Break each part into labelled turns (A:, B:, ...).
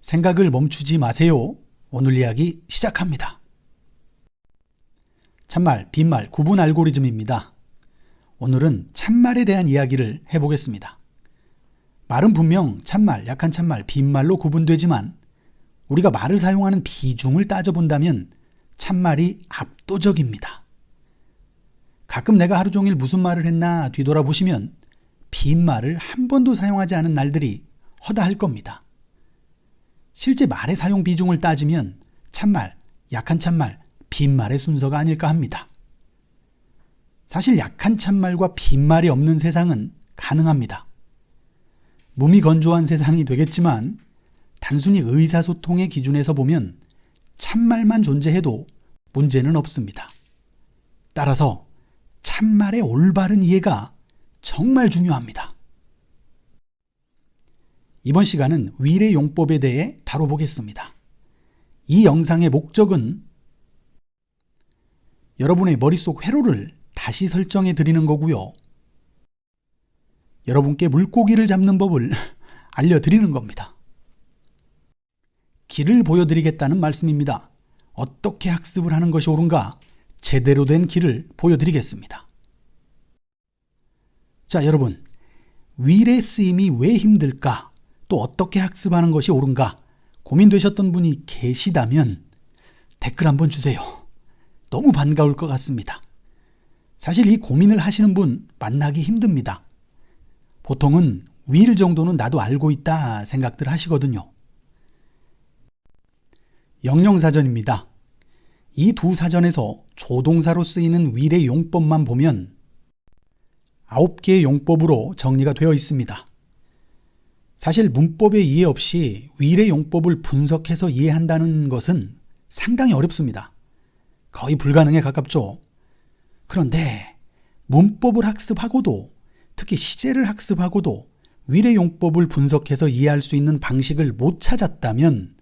A: 생각을 멈추지 마세요. 오늘 이야기 시작합니다. 참말, 빈말 구분 알고리즘입니다. 오늘은 참말에 대한 이야기를 해보겠습니다. 말은 분명 참말, 약한 참말, 빈말로 구분되지만 우리가 말을 사용하는 비중을 따져본다면 참말이 압도적입니다. 가끔 내가 하루 종일 무슨 말을 했나 뒤돌아보시면 빈말을 한 번도 사용하지 않은 날들이 허다할 겁니다. 실제 말의 사용 비중을 따지면 참말, 약한 참말, 빈말의 순서가 아닐까 합니다. 사실 약한 참말과 빈말이 없는 세상은 가능합니다. 몸이 건조한 세상이 되겠지만 단순히 의사소통의 기준에서 보면 참말만 존재해도 문제는 없습니다. 따라서 참말의 올바른 이해가 정말 중요합니다. 이번 시간은 위례용법에 대해 다뤄보겠습니다. 이 영상의 목적은 여러분의 머릿속 회로를 다시 설정해 드리는 거고요. 여러분께 물고기를 잡는 법을 알려드리는 겁니다. 길을 보여드리겠다는 말씀입니다. 어떻게 학습을 하는 것이 옳은가 제대로 된 길을 보여드리겠습니다. 자, 여러분, 위례 쓰임이 왜 힘들까? 또 어떻게 학습하는 것이 옳은가? 고민되셨던 분이 계시다면 댓글 한번 주세요. 너무 반가울 것 같습니다. 사실 이 고민을 하시는 분 만나기 힘듭니다. 보통은 위를 정도는 나도 알고 있다 생각들 하시거든요. 영영사전입니다. 이 두 사전에서 조동사로 쓰이는 위례 용법만 보면 9개의 용법으로 정리가 되어 있습니다. 사실 문법의 이해 없이 위례 용법을 분석해서 이해한다는 것은 상당히 어렵습니다. 거의 불가능에 가깝죠. 그런데 문법을 학습하고도 특히 시제를 학습하고도 위례 용법을 분석해서 이해할 수 있는 방식을 못 찾았다면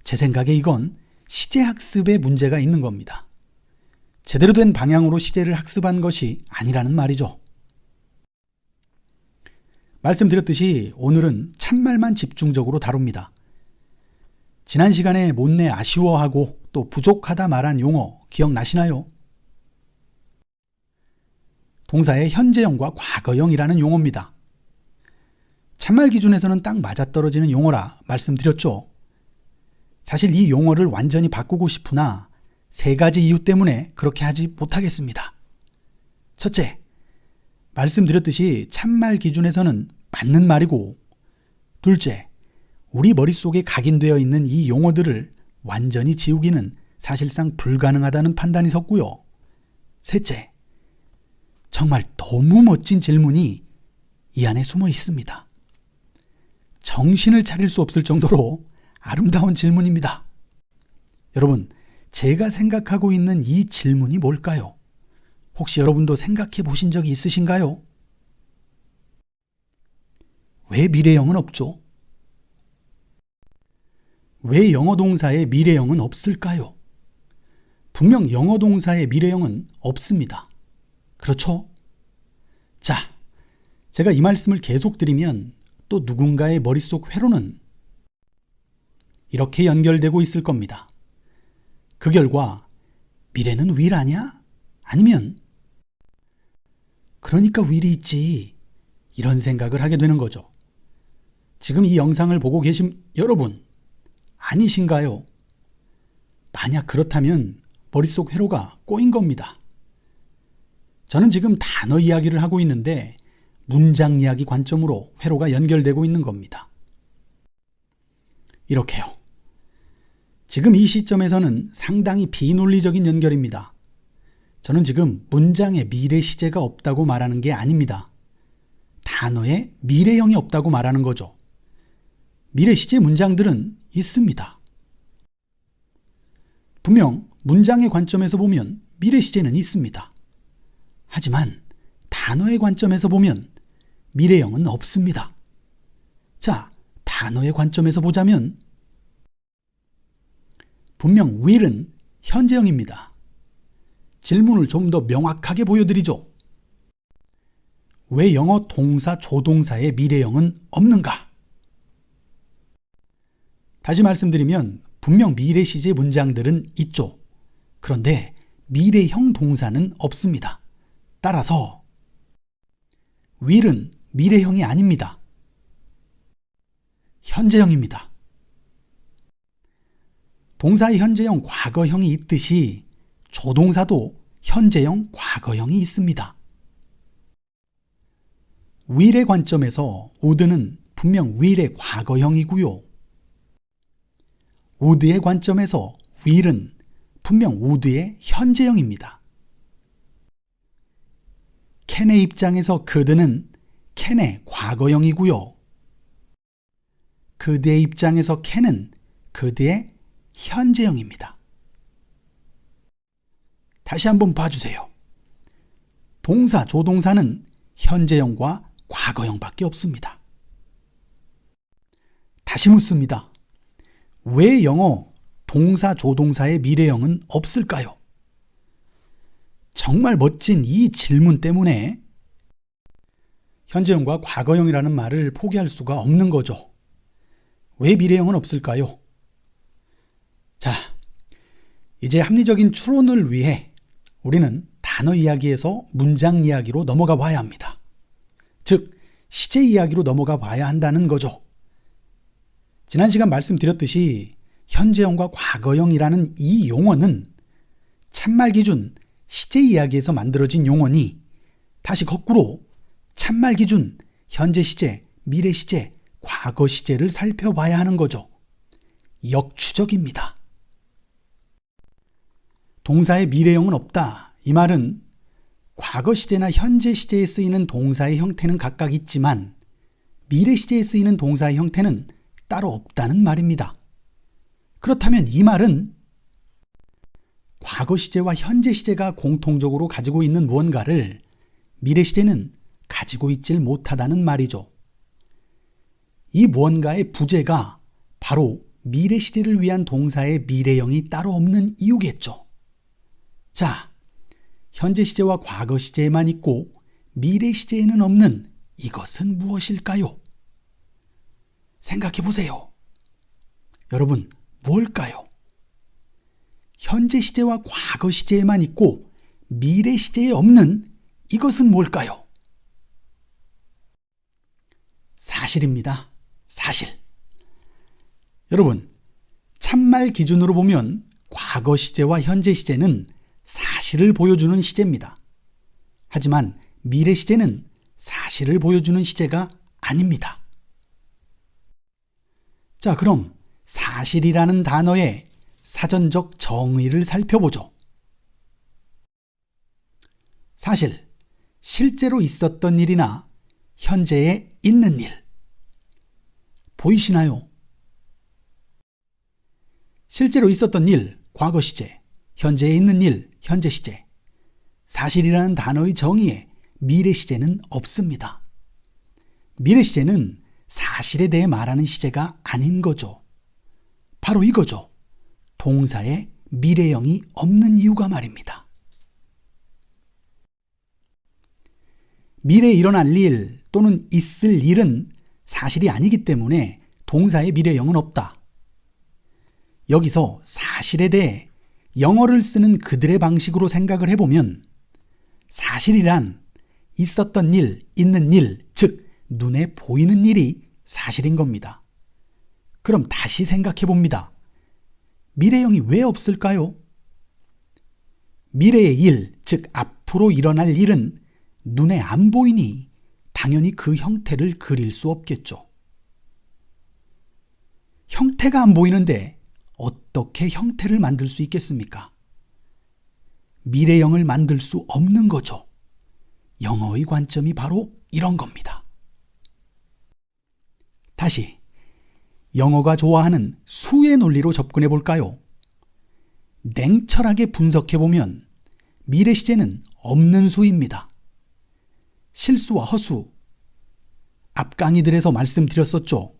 A: 제 생각에 이건 시제 학습에 문제가 있는 겁니다. 제대로 된 방향으로 시제를 학습한 것이 아니라는 말이죠. 말씀드렸듯이 오늘은 참말만 집중적으로 다룹니다. 지난 시간에 못내 아쉬워하고 또 부족하다 말한 용어 기억나시나요? 동사의 현재형과 과거형이라는 용어입니다. 참말 기준에서는 딱 맞아떨어지는 용어라 말씀드렸죠. 사실 이 용어를 완전히 바꾸고 싶으나 세 가지 이유 때문에 그렇게 하지 못하겠습니다. 첫째, 말씀드렸듯이 참말 기준에서는 맞는 말이고, 둘째, 우리 머릿속에 각인되어 있는 이 용어들을 완전히 지우기는 사실상 불가능하다는 판단이 섰고요. 셋째, 정말 너무 멋진 질문이 이 안에 숨어 있습니다. 정신을 차릴 수 없을 정도로 아름다운 질문입니다. 여러분, 제가 생각하고 있는 이 질문이 뭘까요? 혹시 여러분도 생각해 보신 적이 있으신가요? 왜 미래형은 없죠? 왜 영어 동사의 미래형은 없을까요? 분명 영어 동사의 미래형은 없습니다. 그렇죠? 자, 제가 이 말씀을 계속 드리면 또 누군가의 머릿속 회로는 이렇게 연결되고 있을 겁니다. 그 결과 미래는 윌 아니야? 아니면 그러니까 윌이 있지, 이런 생각을 하게 되는 거죠. 지금 이 영상을 보고 계신 여러분 아니신가요? 만약 그렇다면 머릿속 회로가 꼬인 겁니다. 저는 지금 단어 이야기를 하고 있는데 문장 이야기 관점으로 회로가 연결되고 있는 겁니다. 이렇게요. 지금 이 시점에서는 상당히 비논리적인 연결입니다. 저는 지금 문장에 미래 시제가 없다고 말하는 게 아닙니다. 단어에 미래형이 없다고 말하는 거죠. 미래 시제 문장들은 있습니다. 분명 문장의 관점에서 보면 미래 시제는 있습니다. 하지만 단어의 관점에서 보면 미래형은 없습니다. 자, 단어의 관점에서 보자면 분명 will은 현재형입니다. 질문을 좀 더 명확하게 보여드리죠. 왜 영어 동사 조동사의 미래형은 없는가? 다시 말씀드리면 분명 미래 시제 문장들은 있죠. 그런데 미래형 동사는 없습니다. 따라서 will은 미래형이 아닙니다. 현재형입니다. 동사의 현재형, 과거형이 있듯이 조동사도 현재형, 과거형이 있습니다. will의 관점에서 would는 분명 will의 과거형이고요. would의 관점에서 will은 분명 would의 현재형입니다. can의 입장에서 could는 can의 과거형이고요. could의 입장에서 can은 could의 현재형입니다. 다시 한번 봐주세요. 동사, 조동사는 현재형과 과거형밖에 없습니다. 다시 묻습니다. 왜 영어 동사, 조동사의 미래형은 없을까요? 정말 멋진 이 질문 때문에 현재형과 과거형이라는 말을 포기할 수가 없는 거죠. 왜 미래형은 없을까요? 자, 이제 합리적인 추론을 위해 우리는 단어 이야기에서 문장 이야기로 넘어가 봐야 합니다. 즉, 시제 이야기로 넘어가 봐야 한다는 거죠. 지난 시간 말씀드렸듯이 현재형과 과거형이라는 이 용어는 참말 기준 시제 이야기에서 만들어진 용어니 다시 거꾸로 참말 기준 현재 시제, 미래 시제, 과거 시제를 살펴봐야 하는 거죠. 역추적입니다. 동사의 미래형은 없다. 이 말은 과거 시제나 현재 시제에 쓰이는 동사의 형태는 각각 있지만 미래 시제에 쓰이는 동사의 형태는 따로 없다는 말입니다. 그렇다면 이 말은 과거 시제와 현재 시제가 공통적으로 가지고 있는 무언가를 미래 시제는 가지고 있질 못하다는 말이죠. 이 무언가의 부재가 바로 미래 시제를 위한 동사의 미래형이 따로 없는 이유겠죠. 자, 현재 시제와 과거 시제에만 있고 미래 시제에는 없는 이것은 무엇일까요? 생각해 보세요. 여러분, 뭘까요? 현재 시제와 과거 시제에만 있고 미래 시제에 없는 이것은 뭘까요? 사실입니다. 사실. 여러분, 참말 기준으로 보면 과거 시제와 현재 시제는 사실을 보여주는 시제입니다. 하지만 미래 시제는 사실을 보여주는 시제가 아닙니다. 자, 그럼 사실이라는 단어의 사전적 정의를 살펴보죠. 사실, 실제로 있었던 일이나 현재에 있는 일. 보이시나요? 실제로 있었던 일, 과거 시제, 현재에 있는 일, 현재 시제. 사실이라는 단어의 정의에 미래 시제는 없습니다. 미래 시제는 사실에 대해 말하는 시제가 아닌 거죠. 바로 이거죠. 동사에 미래형이 없는 이유가 말입니다. 미래에 일어날 일 또는 있을 일은 사실이 아니기 때문에 동사의 미래형은 없다. 여기서 사실에 대해 영어를 쓰는 그들의 방식으로 생각을 해보면 사실이란 있었던 일, 있는 일, 즉 눈에 보이는 일이 사실인 겁니다. 그럼 다시 생각해 봅니다. 미래형이 왜 없을까요? 미래의 일, 즉 앞으로 일어날 일은 눈에 안 보이니 당연히 그 형태를 그릴 수 없겠죠. 형태가 안 보이는데 어떻게 형태를 만들 수 있겠습니까? 미래형을 만들 수 없는 거죠. 영어의 관점이 바로 이런 겁니다. 다시 영어가 좋아하는 수의 논리로 접근해 볼까요? 냉철하게 분석해 보면 미래 시제는 없는 수입니다. 실수와 허수, 앞 강의들에서 말씀드렸었죠.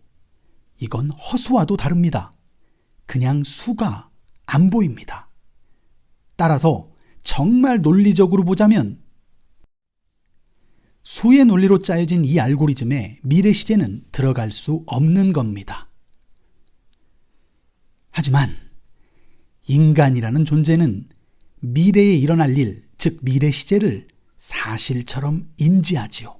A: 이건 허수와도 다릅니다. 그냥 수가 안 보입니다. 따라서 정말 논리적으로 보자면 수의 논리로 짜여진 이 알고리즘에 미래 시제는 들어갈 수 없는 겁니다. 하지만 인간이라는 존재는 미래에 일어날 일, 즉 미래 시제를 사실처럼 인지하지요.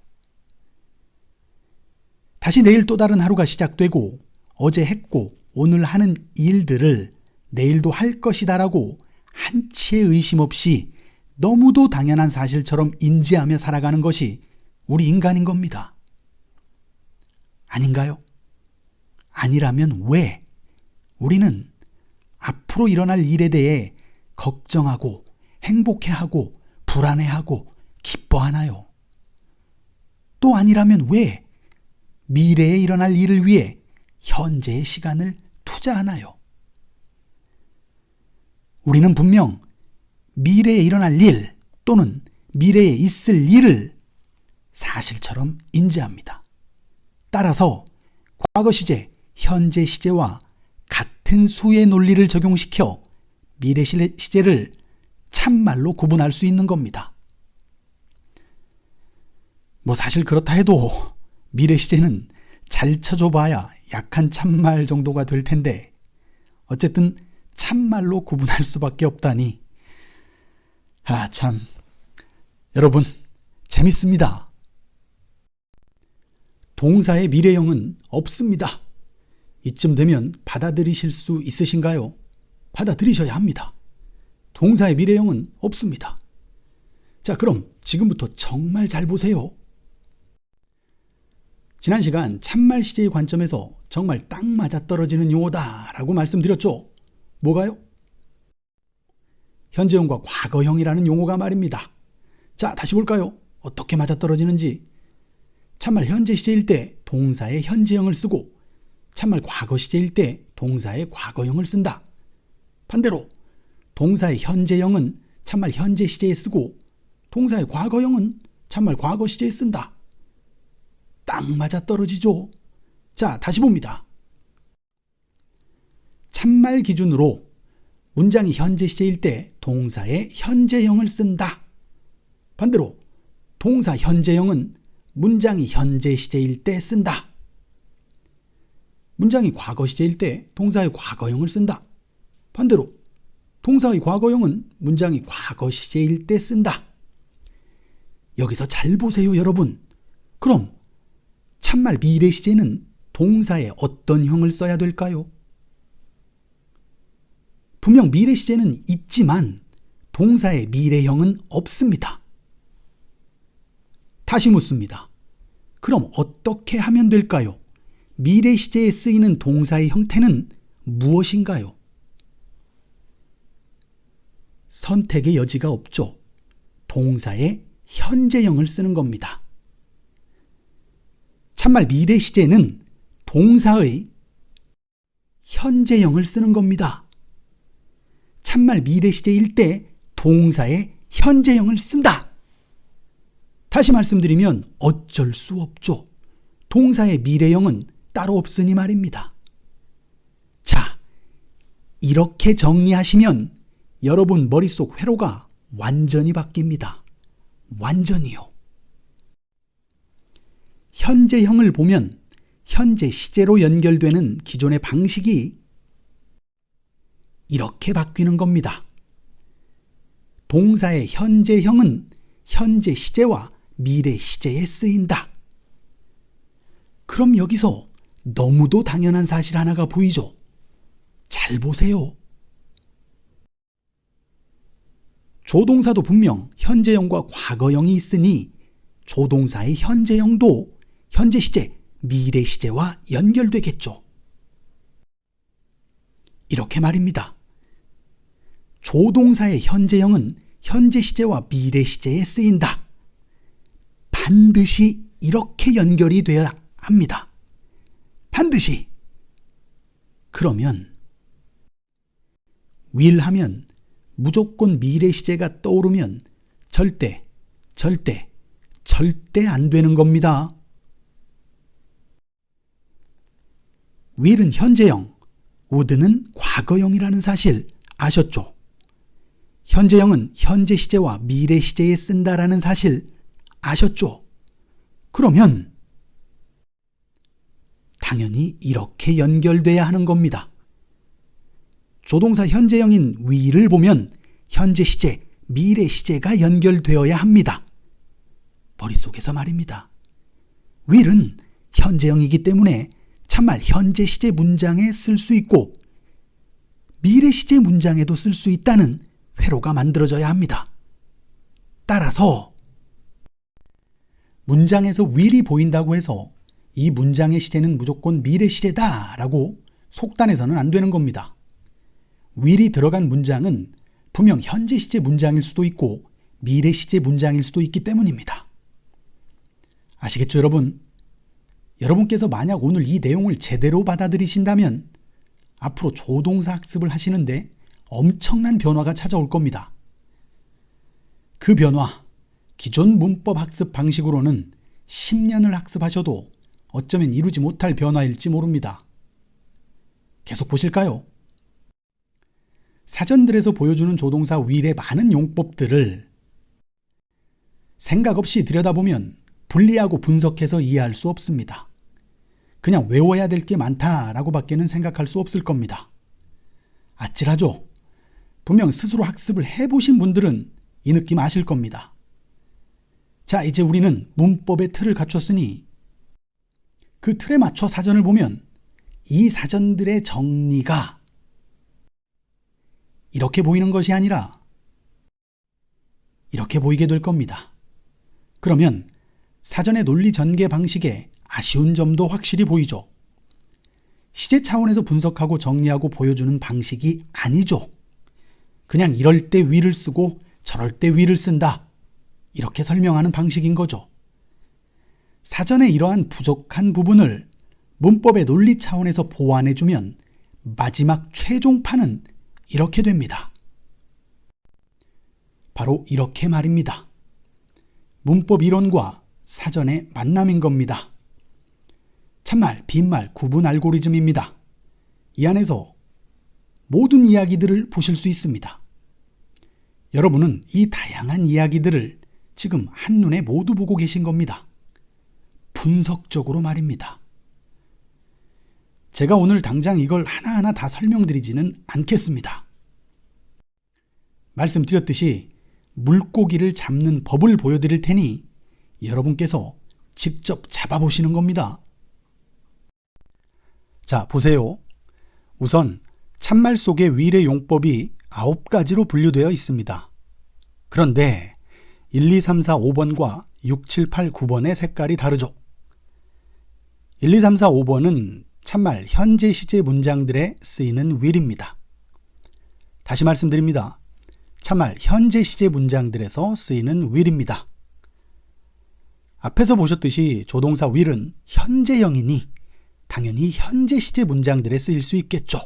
A: 다시 내일 또 다른 하루가 시작되고 어제 했고 오늘 하는 일들을 내일도 할 것이다라고 한치의 의심 없이 너무도 당연한 사실처럼 인지하며 살아가는 것이 우리 인간인 겁니다. 아닌가요? 아니라면 왜 우리는 앞으로 일어날 일에 대해 걱정하고 행복해하고 불안해하고 기뻐하나요? 또 아니라면 왜 미래에 일어날 일을 위해 현재의 시간을 투자하나요? 우리는 분명 미래에 일어날 일 또는 미래에 있을 일을 사실처럼 인지합니다. 따라서 과거 시제, 현재 시제와 같은 수의 논리를 적용시켜 미래 시제를 참말로 구분할 수 있는 겁니다. 사실 그렇다 해도 미래 시제는 잘 쳐줘봐야 약한 참말 정도가 될 텐데 어쨌든 참말로 구분할 수밖에 없다니 참 여러분 재밌습니다. 동사의 미래형은 없습니다. 이쯤 되면 받아들이실 수 있으신가요? 받아들이셔야 합니다. 동사의 미래형은 없습니다. 자, 그럼 지금부터 정말 잘 보세요. 지난 시간 참말 시제의 관점에서 정말 딱 맞아떨어지는 용어다라고 말씀드렸죠. 뭐가요? 현재형과 과거형이라는 용어가 말입니다. 자, 다시 볼까요? 어떻게 맞아떨어지는지. 참말 현재 시제일 때 동사의 현재형을 쓰고 참말 과거 시제일 때 동사의 과거형을 쓴다. 반대로 동사의 현재형은 참말 현재 시제에 쓰고 동사의 과거형은 참말 과거 시제에 쓴다. 딱 맞아떨어지죠. 자, 다시 봅니다. 참말 기준으로 문장이 현재 시제일 때 동사의 현재형을 쓴다. 반대로 동사 현재형은 문장이 현재 시제일 때 쓴다. 문장이 과거 시제일 때 동사의 과거형을 쓴다. 반대로 동사의 과거형은 문장이 과거 시제일 때 쓴다. 여기서 잘 보세요, 여러분. 그럼 참말 미래 시제는 동사의 어떤 형을 써야 될까요? 분명 미래 시제는 있지만 동사의 미래형은 없습니다. 다시 묻습니다. 그럼 어떻게 하면 될까요? 미래 시제에 쓰이는 동사의 형태는 무엇인가요? 선택의 여지가 없죠. 동사의 현재형을 쓰는 겁니다. 참말 미래 시제는 동사의 현재형을 쓰는 겁니다. 참말 미래 시제일 때 동사의 현재형을 쓴다. 다시 말씀드리면 어쩔 수 없죠. 동사의 미래형은 따로 없으니 말입니다. 자, 이렇게 정리하시면 여러분 머릿속 회로가 완전히 바뀝니다. 완전히요. 현재형을 보면 현재 시제로 연결되는 기존의 방식이 이렇게 바뀌는 겁니다. 동사의 현재형은 현재 시제와 미래 시제에 쓰인다. 그럼 여기서 너무도 당연한 사실 하나가 보이죠? 잘 보세요. 조동사도 분명 현재형과 과거형이 있으니 조동사의 현재형도 현재 시제, 미래 시제와 연결되겠죠. 이렇게 말입니다. 조동사의 현재형은 현재 시제와 미래 시제에 쓰인다. 반드시 이렇게 연결이 되어야 합니다. 반드시. 그러면 will 하면 무조건 미래 시제가 떠오르면 절대 안 되는 겁니다. will은 현재형, would는 과거형이라는 사실 아셨죠? 현재형은 현재 시제와 미래 시제에 쓴다라는 사실 아셨죠? 그러면 당연히 이렇게 연결돼야 하는 겁니다. 조동사 현재형인 will을 보면 현재 시제, 미래 시제가 연결되어야 합니다. 머릿속에서 말입니다. will은 현재형이기 때문에 참말 현재 시제 문장에 쓸 수 있고 미래 시제 문장에도 쓸 수 있다는 회로가 만들어져야 합니다. 따라서 문장에서 will이 보인다고 해서 이 문장의 시제는 무조건 미래 시제다라고 속단해서는 안 되는 겁니다. will이 들어간 문장은 분명 현재 시제 문장일 수도 있고 미래 시제 문장일 수도 있기 때문입니다. 아시겠죠, 여러분? 여러분께서 만약 오늘 이 내용을 제대로 받아들이신다면 앞으로 조동사 학습을 하시는데 엄청난 변화가 찾아올 겁니다. 그 변화, 기존 문법 학습 방식으로는 10년을 학습하셔도 어쩌면 이루지 못할 변화일지 모릅니다. 계속 보실까요? 사전들에서 보여주는 조동사 will의 많은 용법들을 생각 없이 들여다보면 분리하고 분석해서 이해할 수 없습니다. 그냥 외워야 될 게 많다라고 밖에는 생각할 수 없을 겁니다. 아찔하죠? 분명 스스로 학습을 해보신 분들은 이 느낌 아실 겁니다. 자, 이제 우리는 문법의 틀을 갖췄으니 그 틀에 맞춰 사전을 보면 이 사전들의 정리가 이렇게 보이는 것이 아니라 이렇게 보이게 될 겁니다. 그러면 사전의 논리 전개 방식에 아쉬운 점도 확실히 보이죠. 시제 차원에서 분석하고 정리하고 보여주는 방식이 아니죠. 그냥 이럴 때 will을 쓰고 저럴 때 will을 쓴다. 이렇게 설명하는 방식인 거죠. 사전에 이러한 부족한 부분을 문법의 논리 차원에서 보완해주면 마지막 최종판은 이렇게 됩니다. 바로 이렇게 말입니다. 문법 이론과 사전의 만남인 겁니다. 참말, 빈말, 구분 알고리즘입니다. 이 안에서 모든 이야기들을 보실 수 있습니다. 여러분은 이 다양한 이야기들을 지금 한눈에 모두 보고 계신 겁니다. 분석적으로 말입니다. 제가 오늘 당장 이걸 하나하나 다 설명드리지는 않겠습니다. 말씀드렸듯이 물고기를 잡는 법을 보여드릴 테니 여러분께서 직접 잡아보시는 겁니다. 자, 보세요. 우선 참말 속의 will의 용법이 9가지로 분류되어 있습니다. 그런데 1, 2, 3, 4, 5번과 6, 7, 8, 9번의 색깔이 다르죠. 1, 2, 3, 4, 5번은 참말 현재 시제 문장들에 쓰이는 will입니다. 다시 말씀드립니다. 참말 현재 시제 문장들에서 쓰이는 will입니다. 앞에서 보셨듯이 조동사 will은 현재형이니 당연히 현재 시제 문장들에 쓰일 수 있겠죠.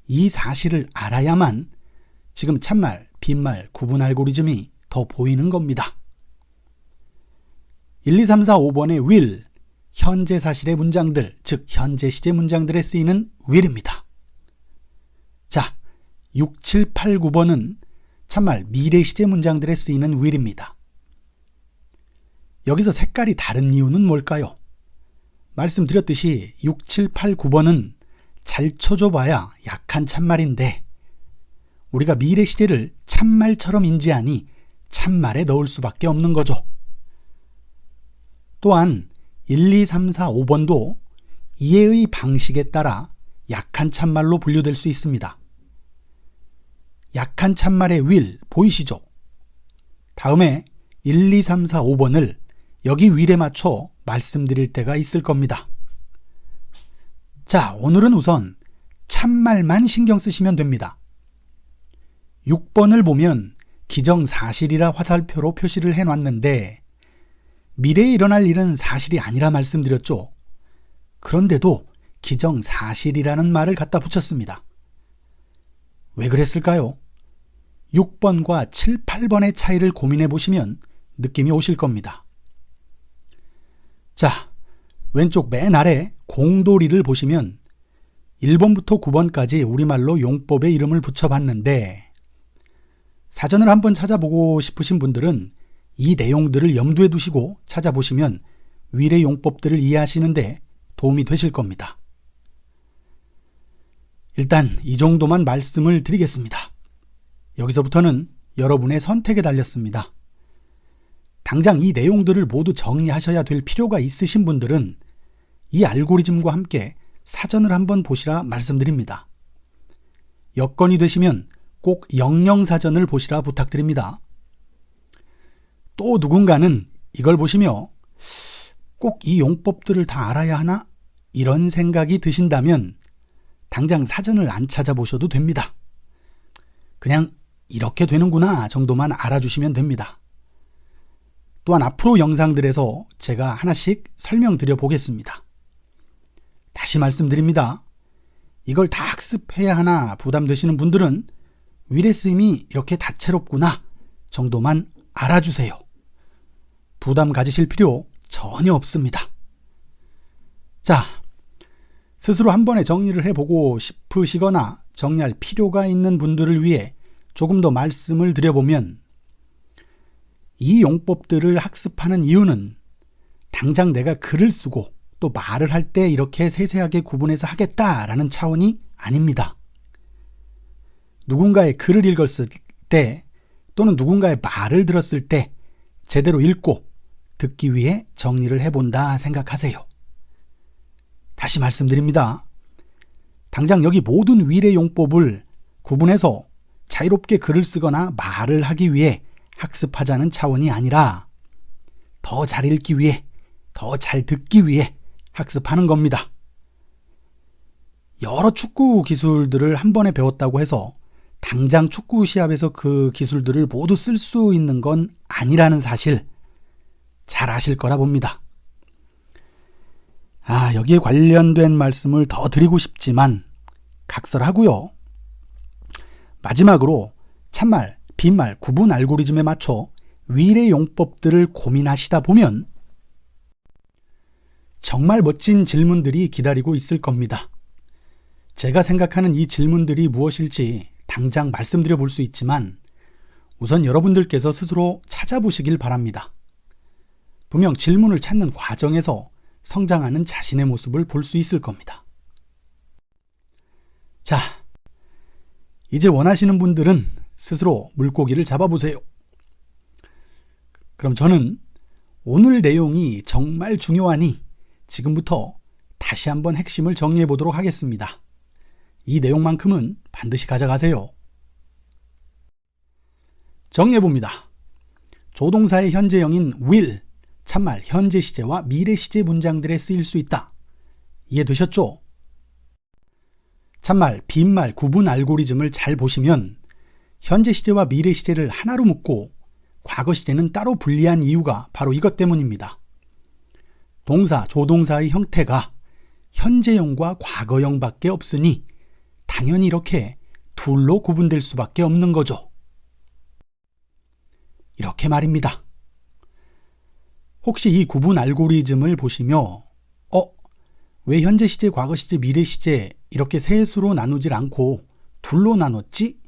A: 이 사실을 알아야만 지금 참말, 빈말, 구분 알고리즘이 더 보이는 겁니다. 1, 2, 3, 4, 5번의 will, 현재 사실의 문장들, 즉 현재 시제 문장들에 쓰이는 will입니다. 자, 6, 7, 8, 9번은 참말 미래 시제 문장들에 쓰이는 will입니다. 여기서 색깔이 다른 이유는 뭘까요? 말씀드렸듯이 6, 7, 8, 9번은 잘 쳐줘봐야 약한 참말인데 우리가 미래 시제를 참말처럼 인지하니 참말에 넣을 수밖에 없는 거죠. 또한 1, 2, 3, 4, 5번도 이해의 방식에 따라 약한 참말로 분류될 수 있습니다. 약한 참말의 will 보이시죠? 다음에 1, 2, 3, 4, 5번을 여기 will에 맞춰 말씀드릴 때가 있을 겁니다. 자, 오늘은 우선 참말만 신경 쓰시면 됩니다. 6번을 보면 기정사실이라 화살표로 표시를 해놨는데 미래에 일어날 일은 사실이 아니라 말씀드렸죠. 그런데도 기정사실이라는 말을 갖다 붙였습니다. 왜 그랬을까요? 6번과 7, 8번의 차이를 고민해 보시면 느낌이 오실 겁니다. 자, 왼쪽 맨 아래 공돌이를 보시면 1번부터 9번까지 우리말로 용법의 이름을 붙여봤는데 사전을 한번 찾아보고 싶으신 분들은 이 내용들을 염두에 두시고 찾아보시면 will의 용법들을 이해하시는데 도움이 되실 겁니다. 일단 이 정도만 말씀을 드리겠습니다. 여기서부터는 여러분의 선택에 달렸습니다. 당장 이 내용들을 모두 정리하셔야 될 필요가 있으신 분들은 이 알고리즘과 함께 사전을 한번 보시라 말씀드립니다. 여건이 되시면 꼭 영영사전을 보시라 부탁드립니다. 또 누군가는 이걸 보시며 꼭 이 용법들을 다 알아야 하나? 이런 생각이 드신다면 당장 사전을 안 찾아보셔도 됩니다. 그냥 이렇게 되는구나 정도만 알아주시면 됩니다. 또한 앞으로 영상들에서 제가 하나씩 설명드려 보겠습니다. 다시 말씀드립니다. 이걸 다 학습해야 하나 부담되시는 분들은 위례스님이 이렇게 다채롭구나 정도만 알아주세요. 부담 가지실 필요 전혀 없습니다. 자, 스스로 한 번에 정리를 해보고 싶으시거나 정리할 필요가 있는 분들을 위해 조금 더 말씀을 드려보면 이 용법들을 학습하는 이유는 당장 내가 글을 쓰고 또 말을 할 때 이렇게 세세하게 구분해서 하겠다라는 차원이 아닙니다. 누군가의 글을 읽었을 때 또는 누군가의 말을 들었을 때 제대로 읽고 듣기 위해 정리를 해본다 생각하세요. 다시 말씀드립니다. 당장 여기 모든 위례 용법을 구분해서 자유롭게 글을 쓰거나 말을 하기 위해 학습하자는 차원이 아니라 더 잘 읽기 위해, 더 잘 듣기 위해 학습하는 겁니다. 여러 축구 기술들을 한 번에 배웠다고 해서 당장 축구 시합에서 그 기술들을 모두 쓸 수 있는 건 아니라는 사실 잘 아실 거라 봅니다. 여기에 관련된 말씀을 더 드리고 싶지만 각설하고요. 마지막으로 참말, 빈말, 구분 알고리즘에 맞춰 위례 용법들을 고민하시다 보면 정말 멋진 질문들이 기다리고 있을 겁니다. 제가 생각하는 이 질문들이 무엇일지 당장 말씀드려 볼 수 있지만 우선 여러분들께서 스스로 찾아보시길 바랍니다. 분명 질문을 찾는 과정에서 성장하는 자신의 모습을 볼 수 있을 겁니다. 자, 이제 원하시는 분들은 스스로 물고기를 잡아보세요. 그럼 저는 오늘 내용이 정말 중요하니 지금부터 다시 한번 핵심을 정리해 보도록 하겠습니다. 이 내용만큼은 반드시 가져가세요. 정리해 봅니다. 조동사의 현재형인 will, 참말, 현재 시제와 미래 시제 문장들에 쓰일 수 있다. 이해되셨죠? 참말, 빈말, 구분 알고리즘을 잘 보시면 현재 시제와 미래 시제를 하나로 묶고 과거 시제는 따로 분리한 이유가 바로 이것 때문입니다. 동사, 조동사의 형태가 현재형과 과거형밖에 없으니 당연히 이렇게 둘로 구분될 수밖에 없는 거죠. 이렇게 말입니다. 혹시 이 구분 알고리즘을 보시며 왜 현재 시제, 과거 시제, 미래 시제 이렇게 셋으로 나누질 않고 둘로 나눴지?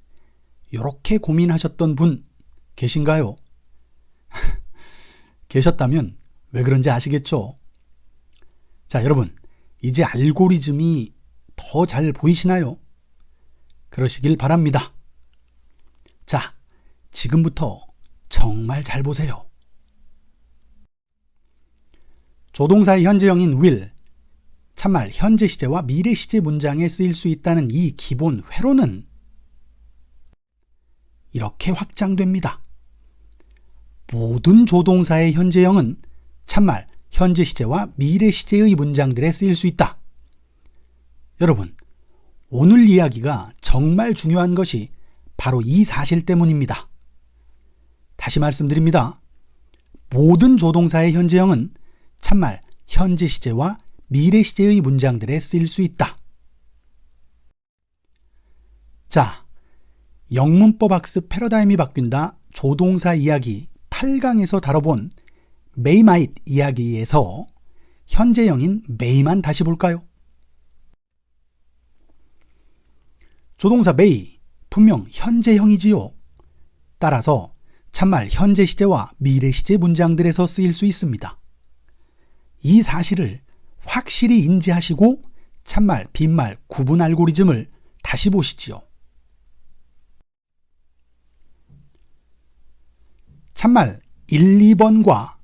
A: 이렇게 고민하셨던 분 계신가요? 계셨다면 왜 그런지 아시겠죠? 자, 여러분, 이제 알고리즘이 더 잘 보이시나요? 그러시길 바랍니다. 자, 지금부터 정말 잘 보세요. 조동사의 현재형인 will, 참말, 현재 시제와 미래 시제 문장에 쓰일 수 있다는 이 기본 회로는 이렇게 확장됩니다. 모든 조동사의 현재형은 참말, 현재 시제와 미래 시제의 문장들에 쓰일 수 있다. 여러분, 오늘 이야기가 정말 중요한 것이 바로 이 사실 때문입니다. 다시 말씀드립니다. 모든 조동사의 현재형은 참말, 현재 시제와 미래 시제의 문장들에 쓰일 수 있다. 자, 영문법 학습 패러다임이 바뀐다 조동사 이야기 8강에서 다뤄본 may might 이야기에서 현재형인 may만 다시 볼까요? 조동사 may, 분명 현재형이지요. 따라서 참말, 현재 시제와 미래 시제 문장들에서 쓰일 수 있습니다. 이 사실을 확실히 인지하시고 참말, 빈말, 구분 알고리즘을 다시 보시지요. 참말 1, 2번과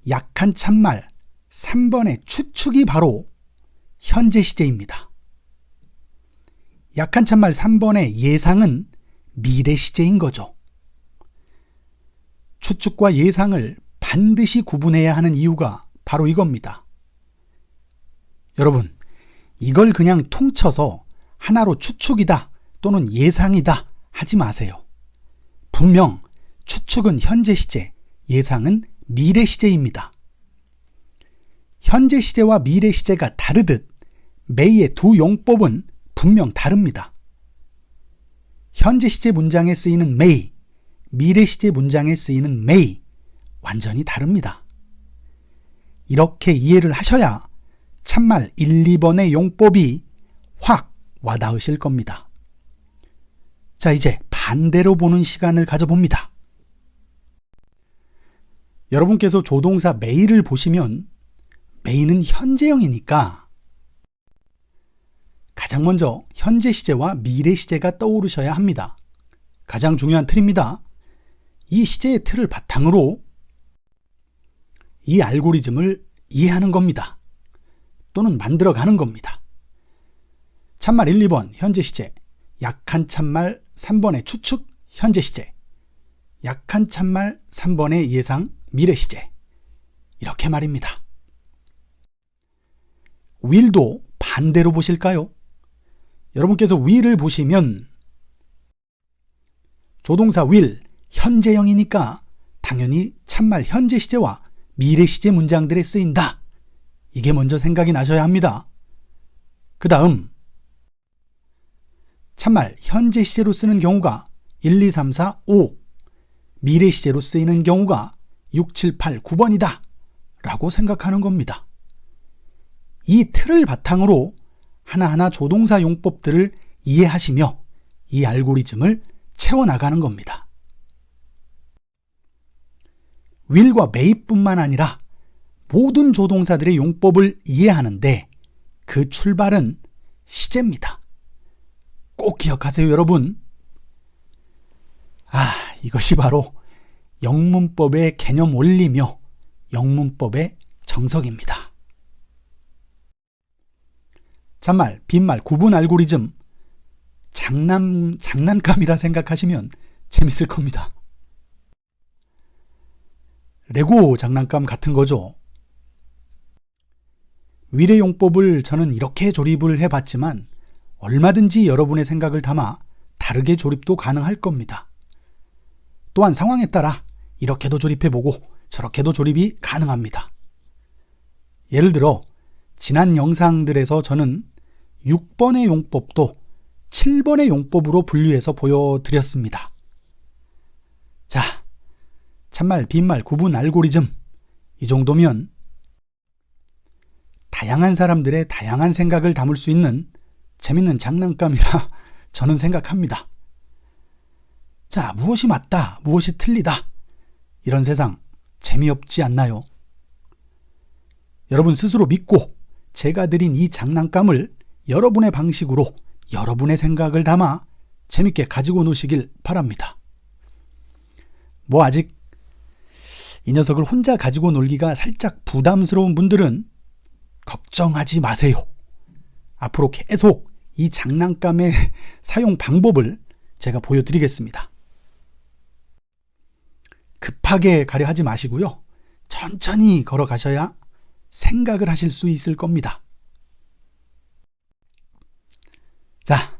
A: 약한 참말 3번의 추측이 바로 현재 시제입니다. 약한 참말 3번의 예상은 미래 시제인 거죠. 추측과 예상을 반드시 구분해야 하는 이유가 바로 이겁니다. 여러분, 이걸 그냥 통쳐서 하나로 추측이다 또는 예상이다 하지 마세요. 분명 추측은 현재 시제, 예상은 미래 시제입니다. 현재 시제와 미래 시제가 다르듯 메이의 두 용법은 분명 다릅니다. 현재 시제 문장에 쓰이는 may, 미래 시제 문장에 쓰이는 may, 완전히 다릅니다. 이렇게 이해를 하셔야 참말 1, 2번의 용법이 확 와닿으실 겁니다. 자, 이제 반대로 보는 시간을 가져봅니다. 여러분께서 조동사 may를 보시면 may는 현재형이니까 가장 먼저 현재 시제와 미래 시제가 떠오르셔야 합니다. 가장 중요한 틀입니다. 이 시제의 틀을 바탕으로 이 알고리즘을 이해하는 겁니다. 또는 만들어가는 겁니다. 참말 1, 2번 현재 시제, 약한 참말 3번의 추측 현재 시제, 약한 참말 3번의 예상 미래 시제, 이렇게 말입니다. will도 반대로 보실까요? 여러분께서 will을 보시면 조동사 will, 현재형이니까 당연히 참말 현재 시제와 미래 시제 문장들에 쓰인다. 이게 먼저 생각이 나셔야 합니다. 그 다음 참말 현재 시제로 쓰는 경우가 1, 2, 3, 4, 5, 미래 시제로 쓰이는 경우가 6, 7, 8, 9번이다 라고 생각하는 겁니다. 이 틀을 바탕으로 하나하나 조동사 용법들을 이해하시며 이 알고리즘을 채워나가는 겁니다. will과 may뿐만 아니라 모든 조동사들의 용법을 이해하는데 그 출발은 시제입니다. 꼭 기억하세요, 여러분. 이것이 바로 영문법의 개념 원리며 영문법의 정석입니다. 참말, 빈말, 구분 알고리즘 장난감이라 생각하시면 재밌을 겁니다. 레고 장난감 같은 거죠. will의 용법을 저는 이렇게 조립을 해봤지만 얼마든지 여러분의 생각을 담아 다르게 조립도 가능할 겁니다. 또한 상황에 따라 이렇게도 조립해보고 저렇게도 조립이 가능합니다. 예를 들어 지난 영상들에서 저는 6번의 용법도 7번의 용법으로 분류해서 보여드렸습니다. 자, 참말, 빈말, 구분 알고리즘 이 정도면 다양한 사람들의 다양한 생각을 담을 수 있는 재밌는 장난감이라 저는 생각합니다. 자, 무엇이 맞다, 무엇이 틀리다 이런 세상 재미없지 않나요? 여러분 스스로 믿고 제가 드린 이 장난감을 여러분의 방식으로 여러분의 생각을 담아 재밌게 가지고 노시길 바랍니다. 아직 이 녀석을 혼자 가지고 놀기가 살짝 부담스러운 분들은 걱정하지 마세요. 앞으로 계속 이 장난감의 사용 방법을 제가 보여드리겠습니다. 급하게 가려 하지 마시고요. 천천히 걸어가셔야 생각을 하실 수 있을 겁니다. 자,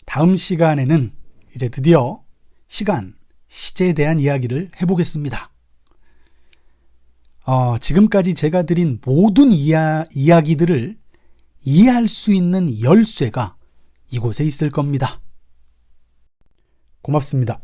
A: 다음 시간에는 이제 드디어 시간, 시제에 대한 이야기를 해보겠습니다. 지금까지 제가 드린 모든 이야기들을 이해할 수 있는 열쇠가 이곳에 있을 겁니다. 고맙습니다.